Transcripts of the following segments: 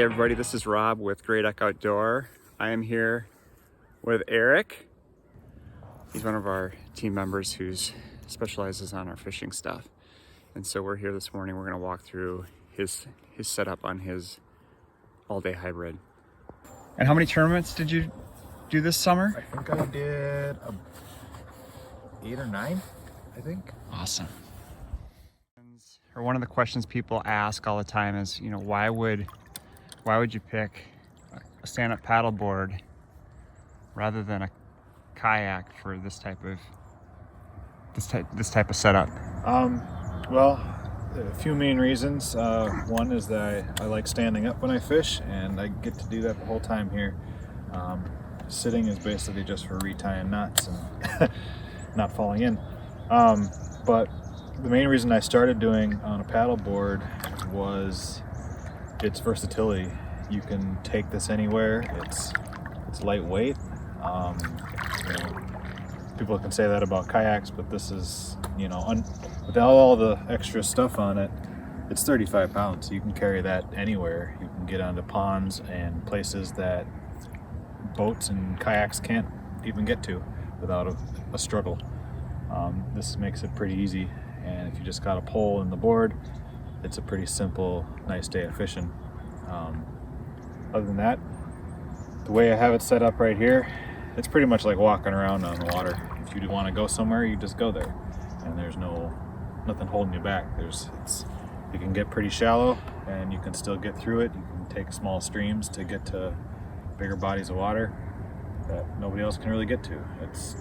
everybody, this is Rob with Great Eck Outdoor. I am here with Erik. He's one of our team members who specializes on our fishing stuff. And so we're here this morning, we're gonna walk through his setup on his all-day hybrid. And how many tournaments did you do this summer? I think I did 8 or 9, I think. Awesome. Or one of the questions people ask all the time is, you know, why would you pick a stand-up paddleboard rather than a kayak for this type of setup? Well, a few main reasons. One is that I like standing up when I fish, and I get to do that the whole time here. Sitting is basically just for retying knots and not falling in. But the main reason I started doing on a paddleboard was its versatility. You can take this anywhere. It's lightweight. People can say that about kayaks, but this is, you know, without all the extra stuff on it, it's 35 pounds. You can carry that anywhere. You can get onto ponds and places that boats and kayaks can't even get to without a struggle. This makes it pretty easy. And if you just got a pole and the board, it's a pretty simple, nice day of fishing. Other than that, the way I have it set up right here, it's pretty much like walking around on the water. If you do want to go somewhere, you just go there, and there's nothing holding you back. You can get pretty shallow, and you can still get through it. You can take small streams to get to bigger bodies of water that nobody else can really get to. It's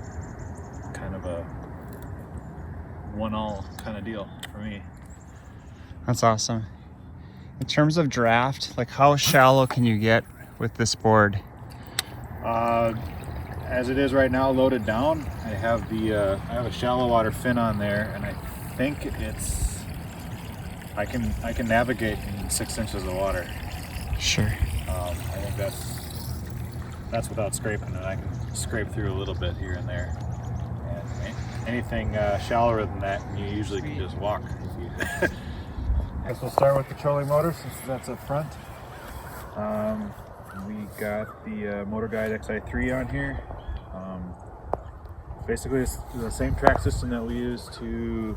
kind of a one-all kind of deal for me. That's awesome. In terms of draft, like how shallow can you get with this board? As it is right now, loaded down, I have a shallow water fin on there, and I think I can navigate in 6 inches of water. Sure. I think that's without scraping it. I can scrape through a little bit here and there. And anything shallower than that, you usually can just walk. I guess we'll start with the trolling motor since that's up front. We got the Motorguide XI3 on here. Basically it's the same track system that we use to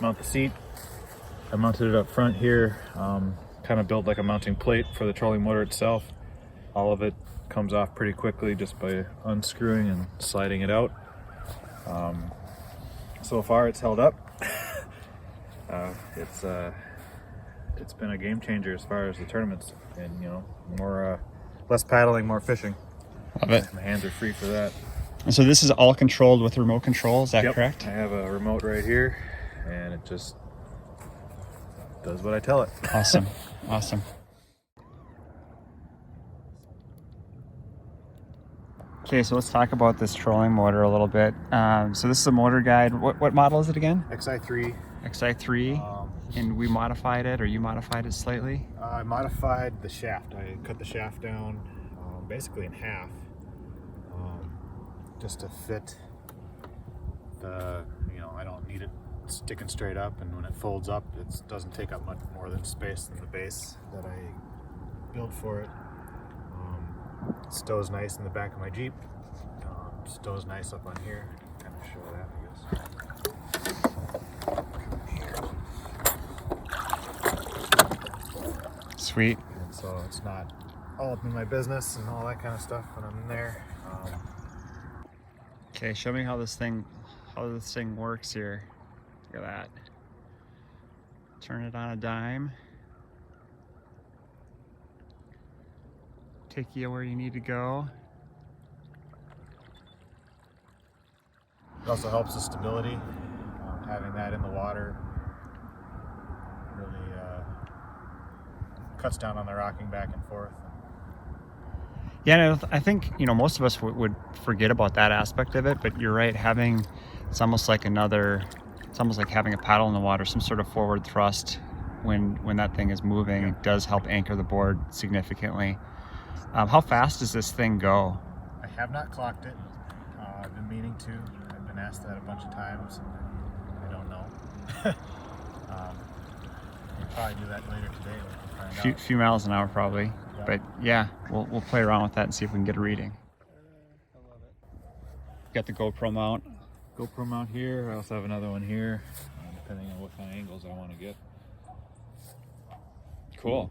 mount the seat. I mounted it up front here, kind of built like a mounting plate for the trolling motor itself. All of it comes off pretty quickly just by unscrewing and sliding it out. So far it's held up. It's been a game changer as far as the tournaments, and you know, less paddling, more fishing. Love it. My hands are free for that. And so this is all controlled with remote control, is that Yep. correct? I have a remote right here, and it just does what I tell it. Awesome. Awesome. Okay, so let's talk about this trolling motor a little bit. So this is a Motorguide. What model is it again? XI3. XI3. And we modified it, or you modified it slightly? I modified the shaft. I cut the shaft down basically in half, just to fit I don't need it sticking straight up, and when it folds up, it doesn't take up much more than space than the base that I built for it. Stows nice in the back of my Jeep. Stows nice up on here. Kind of show that, I guess. Sweet. And so it's not all up in my business and all that kind of stuff when I'm in there. Okay, show me how this thing works here. Look at that. Turn it on a dime. Take you where you need to go. It also helps the stability. Having that in the water really cuts down on the rocking back and forth. Yeah, and I think, you know, most of us would forget about that aspect of it, but you're right, it's almost like having a paddle in the water, some sort of forward thrust when that thing is moving. Yeah. It does help anchor the board significantly. How fast does this thing go? I have not clocked it. I've been meaning to. I've been asked that a bunch of times, and I don't know. We'll probably do that later today. We can find out. Few miles an hour probably. But yeah, we'll play around with that and see if we can get a reading. I love it. Got the GoPro mount. GoPro mount here. I also have another one here, depending on what kind of angles I want to get. Cool.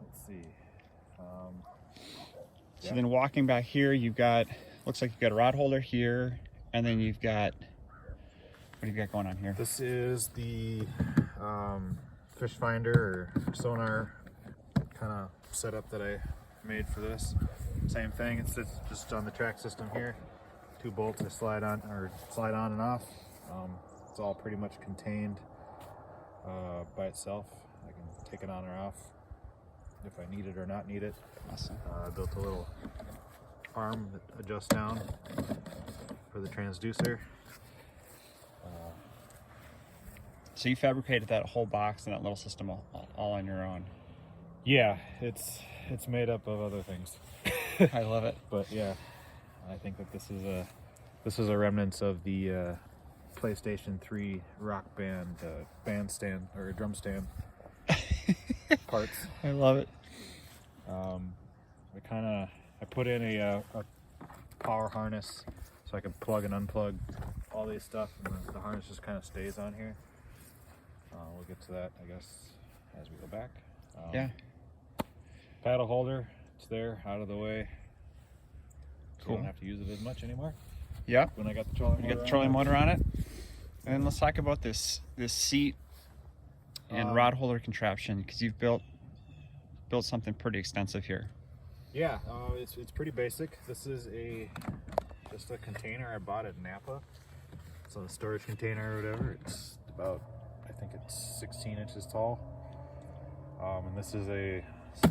Let's see. So then walking back here, you've got, looks like you've got a rod holder here, and then you've got, what do you got going on here? This is the fish finder or sonar kind of setup that I made for this. Same thing, it's just on the track system here. 2 bolts I slide on and off. It's all pretty much contained by itself. I can take it on or off if I need it or not need it. Awesome. I built a little arm that adjusts down for the transducer. So you fabricated that whole box and that little system all on your own. Yeah, it's made up of other things. I love it. But yeah, I think that this is a remnants of the PlayStation 3 Rock Band bandstand or drum stand parts. I love it. I put in a power harness so I can plug and unplug all these stuff, and the harness just kind of stays on here. We'll get to that, I guess, as we go back. Yeah. Paddle holder, it's there, out of the way. So Cool. I don't have to use it as much anymore. Yeah. When I got the trolling motor. You got the trolling motor on it. And then let's talk about this seat and rod holder contraption, because you've built something pretty extensive here. Yeah, it's pretty basic. This is just a container I bought at Napa. So a storage container or whatever. It's about, I think it's 16 inches tall. And this is a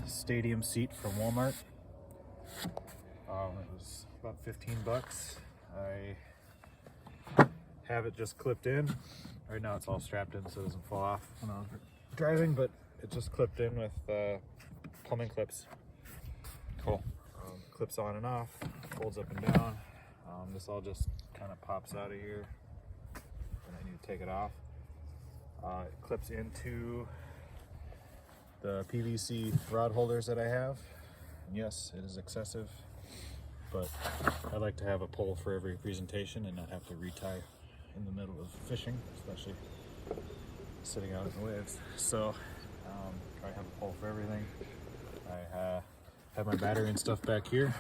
stadium seat from Walmart. It was about 15 bucks. I have it just clipped in. Right now it's all strapped in so it doesn't fall off when I was driving, but it just clipped in with plumbing clips. Cool. Clips on and off, folds up and down. This all just kind of pops out of here when I need to take it off. It clips into the PVC rod holders that I have. And yes, it is excessive, but I like to have a pole for every presentation and not have to retie in the middle of fishing, especially sitting out in the waves. So try to have a pole for everything. I have my battery and stuff back here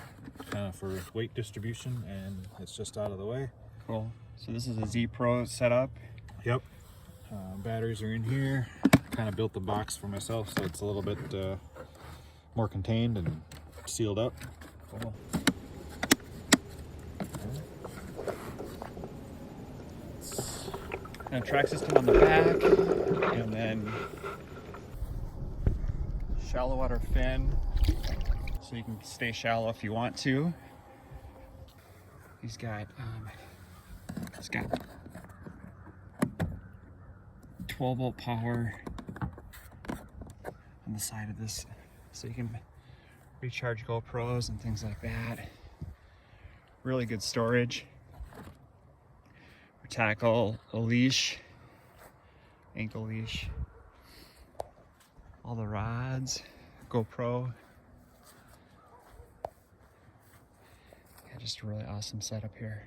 for weight distribution, and it's just out of the way. Cool. So this is a ZPRO setup. Yep. Batteries are in here. Kind of built the box for myself so it's a little bit more contained and sealed up. Cool. And a track system on the back, and then shallow water fin, so you can stay shallow if you want to. He's got 12-volt power on the side of this, so you can recharge GoPros and things like that. Really good storage. Tackle, a leash, ankle leash, all the rods, GoPro. Yeah, just a really awesome setup here.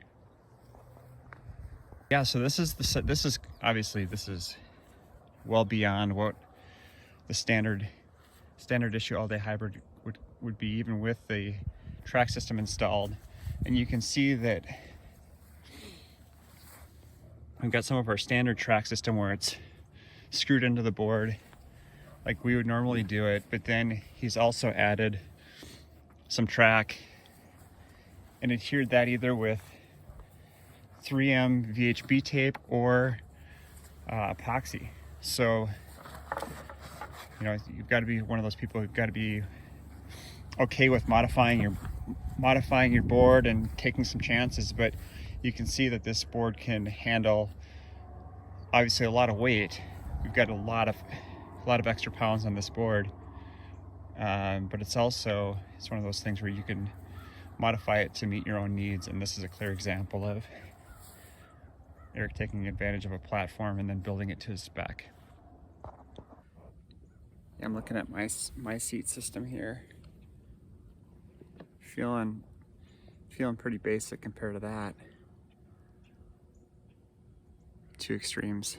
Yeah, so this is obviously well beyond what the standard issue all-day hybrid would be, even with the track system installed. And you can see that we've got some of our standard track system where it's screwed into the board like we would normally do it, but then he's also added some track and adhered that either with 3M VHB tape or epoxy. So, you know, you've got to be one of those people who've got to be okay with modifying your board and taking some chances, but you can see that this board can handle obviously a lot of weight. We've got a lot of extra pounds on this board, but it's one of those things where you can modify it to meet your own needs, and this is a clear example of Erik taking advantage of a platform and then building it to his spec. Yeah, I'm looking at my seat system here. Feeling pretty basic compared to that. Two extremes.